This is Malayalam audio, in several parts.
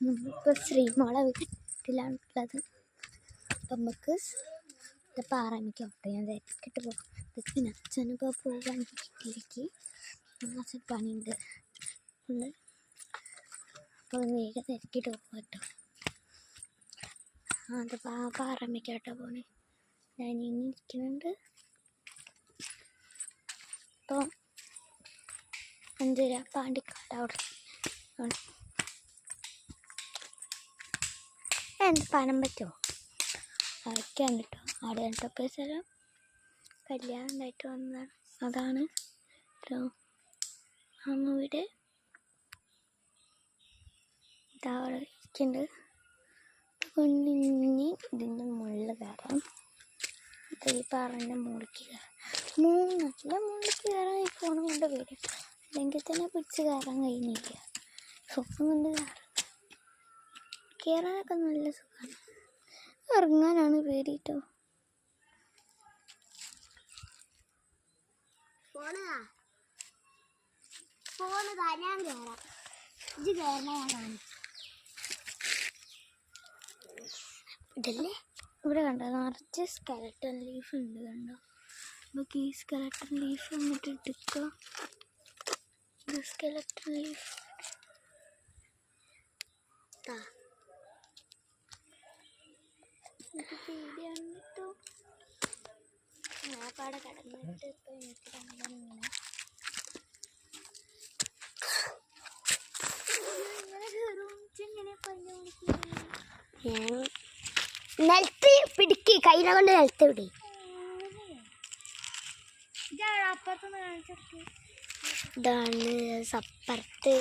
നമ്മളിപ്പോൾ ശ്രീമോളെ വീട്ടിലാണുള്ളത്. അപ്പം നമുക്ക് പാറമ്മയ്ക്കോട്ടെ ഞാൻ തിരക്കിട്ട് പോകാം. പിന്നെ അച്ഛനിപ്പോൾ പോകാൻ വീട്ടിലേക്ക് അച്ഛൻ പണിയുണ്ട് ഒന്ന്. അപ്പോൾ വേഗം തിരക്കിട്ട് പോകാം കേട്ടോ. അത് പാറമ്മയ്ക്കോട്ടോ പോണേ. ഞാൻ ഇനി ഇരിക്കുന്നുണ്ട്. അപ്പോൾ 5 പാണ്ടിക്കാട് അവിടെ എന്ത് പണം പറ്റുമോ അതൊക്കെയാണ് കേട്ടോ. അവിടെ എന്തൊക്കെ സ്ഥലം കല്യാണം ഉണ്ടായിട്ട് വന്നതാണ്. അതാണ് കേട്ടോ അമ്മൂടെ അവിടെ ഇരിക്കുന്നുണ്ട്. കുഞ്ഞി ഇതിൻ്റെ മുകളിൽ കയറാം. ഈ പാറൻ്റെ മുകളിലേക്ക് കയറാം. നല്ല മുകളിലേക്ക് കയറാൻ ഈ ഫോണും കൊണ്ട് വരും. അല്ലെങ്കിൽ തന്നെ പിടിച്ച് കയറാൻ കഴിയുന്നില്ല. ഫോൺ കൊണ്ട് കയറാനൊക്കെ നല്ല സുഖമാണ്. ഇറങ്ങാനാണ് പേടി കേട്ടോ. ഇതല്ലേ ഇവിടെ കണ്ടോ നിറച്ച് സ്കെലട്ടൺ ലീഫ് ഉണ്ട്. കണ്ടോ നമുക്ക് ഈ സ്കെലട്ടൺ ലീഫ് വന്നിട്ട് എടുക്കുക. ഇത് സ്കെലട്ടൺ ലീഫ് എനിക്ക് പേടിയാണ് കേട്ടോ. ഞാൻ പാടെ കിടന്നിട്ട് ഇപ്പം എനിക്ക് കണ്ടാണ് ഇങ്ങനെ നിലത്ത് പിടിക്ക്, കൈനെ കൊണ്ട് നിലത്ത് പിടി. ഇതാണ് സപ്പുറത്ത്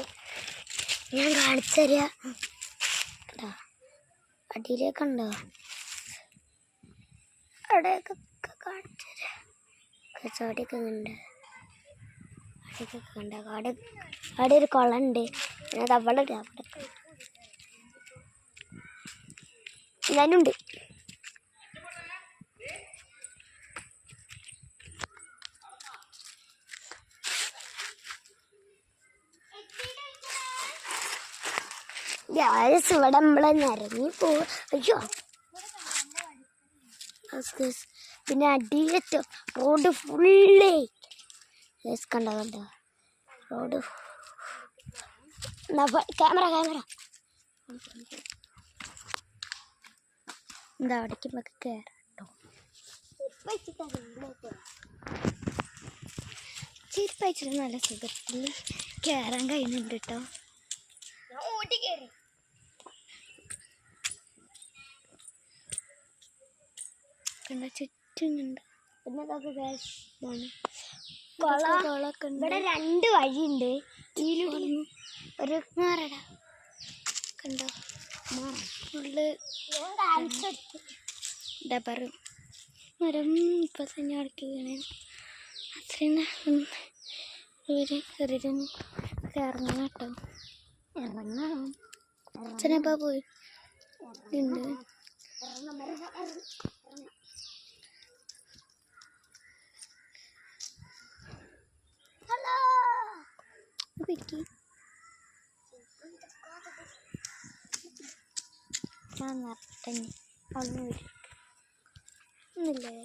ഞാൻ കാണിച്ചു തരാം. അടിയിലേക്കുണ്ടോ അവിടെയൊക്കെ കാണിച്ചു തരാം. കച്ചവടമൊക്കെ ഉണ്ട്. അവിടെയൊക്കെ ഉണ്ട്. അവിടെ ഒരു കുളമുണ്ട്. അത് അവിടെ ഞാനുണ്ട്. ഇവിടെ നമ്മളെ നിരങ്ങി പോവും. അയ്യോ പിന്നെ അടിയിലെത്തോ റോഡ് ഫുള്ളേ കണ്ടോ റോഡ്. ക്യാമറ എന്താ അവിടേക്ക് നമുക്ക് കയറാം കേട്ടോ. ചെരുപ്പയച്ചിട്ട് നല്ല സുഖത്തിൽ കയറാൻ കഴിയുന്നുണ്ട് കേട്ടോ. കണ്ട ചുറ്റുന്നുണ്ട്. പിന്നെ ഇവിടെ 2 വഴിയുണ്ട്. ഒരു മാറട കണ്ടോ ഫുള്ള് ഡബർ മരം. ഇപ്പം തന്നെ അടയ്ക്കുകയാണ്. അത്രയും ഇവർ കയറിയിരുന്നു ഇറങ്ങണം കേട്ടോ. ഇറങ്ങണം. അച്ഛനപ്പോൾ പോയി ഉണ്ട്. ഞാൻ നറട്ടെ അന്ന് ഒന്നില്ലേ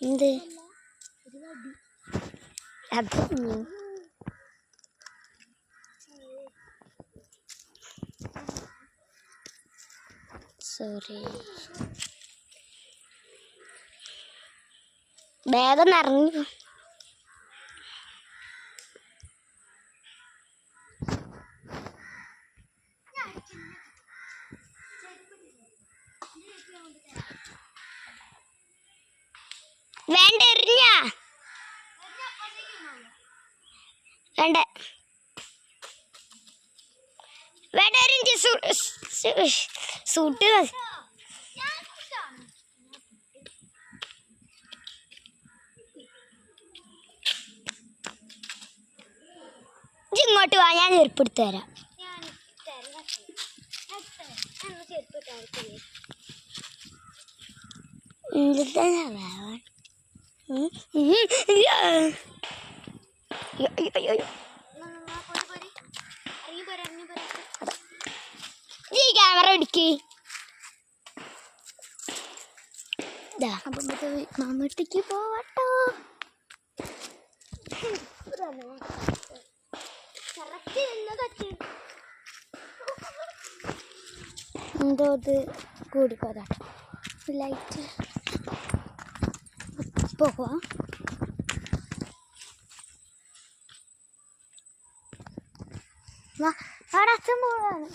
എന്ത് അത് സോറി വേഗം നിറഞ്ഞു. വേണ്ട എറിഞ്ഞ വേണ്ട വേണ്ട എറിഞ്ഞ് സൂട്ട് ഇങ്ങോട്ട് വാ, ഞാൻ ചെരുപ്പെടുത്ത് തരാം. ക്യാമറ പിടിക്ക്. അപ്പം മമ്മൂട്ടിക്ക് പോവട്ടോ. എന്തോ ഇത് കൂടിപ്പോതാട്ടോ. ലൈറ്റ് പോവാ. അവിടെ അച്ഛൻ പോവാണ്.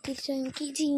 തിരിച്ചു എനിക്ക്